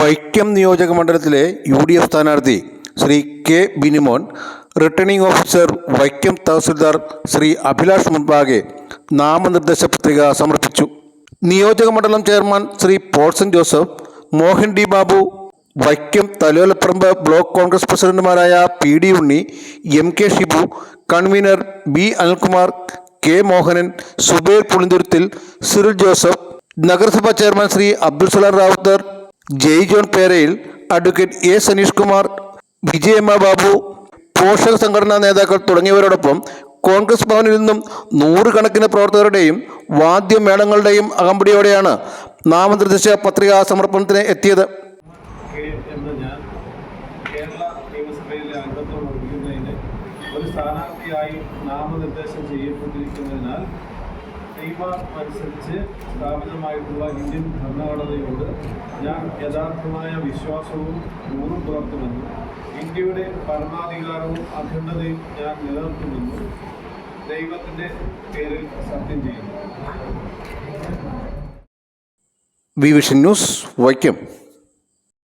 വൈക്കം നിയോജക മണ്ഡലത്തിലെ UDF സ്ഥാനാർത്ഥി Shri K Binimon returning officer Vaikom tahsildar Shri Abhilash മുൻപാകെ നാമനിർദ്ദേശ പത്രിക സമർപ്പിച്ചു. നിയോജക മണ്ഡലം chairman Shri Paulson Joseph, Mohan D Babu, Vaikom Thalayolaparambu block Congress പ്രസിഡന്റുമാരായ PD Unni, MK Shibu, convener B Anilkumar, K Mohanan, Zubair Pulinthuruthil, Cyril Joseph, നഗരസഭാ chairman Shri Abdul Salam Rawther, Jai John Perayil, advocate A Saneesh Kumar, Vijayamma Babu, പോഷക സംഘടനാ നേതാക്കൾ തുടങ്ങിയവരോടൊപ്പം കോൺഗ്രസ് ഭവനിൽ നിന്നും നൂറുകണക്കിന് പ്രവർത്തകരുടെയും വാദ്യമേളങ്ങളുടെയും അകമ്പടിയോടെയാണ് നാമനിർദ്ദേശ പത്രികാ സമർപ്പണത്തിന് എത്തിയത്. കേരള നിയമസഭയിലെ അംഗത്വം വഹിക്കുന്നതിന് ഒരു സ്ഥാനാർത്ഥിയായി നാമനിർദ്ദേശം ചെയ്യപ്പെട്ടിരിക്കുന്നതിനാൽ നിയമമനുസരിച്ച് സ്ഥാപിതമായിട്ടുള്ള ഇന്ത്യൻ ഭരണഘടനയോട് ഞാൻ യഥാർത്ഥമായ വിശ്വാസവും ഊറും പുലർത്തുമെന്നും ഇന്ത്യയുടെ പരമാധികാരവും അഖണ്ഡതയും ഞാൻ നിലനിർത്തുമെന്നും ദൈവത്തിൻ്റെ പേരിൽ സത്യം ചെയ്യുന്നു. Vision news Vaikom.